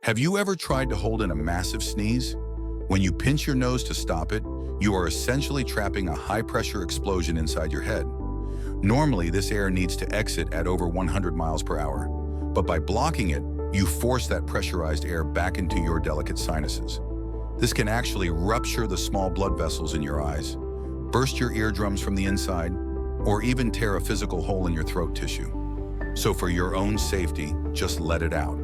Have you ever tried to hold in a massive sneeze? When you pinch your nose to stop it, you are essentially trapping a high-pressure explosion inside your head. Normally, this air needs to exit at over 100 miles per hour, but by blocking it, you force that pressurized air back into your delicate sinuses. This can actually rupture the small blood vessels in your eyes, burst your eardrums from the inside, or even tear a physical hole in your throat tissue. So for your own safety, just let it out.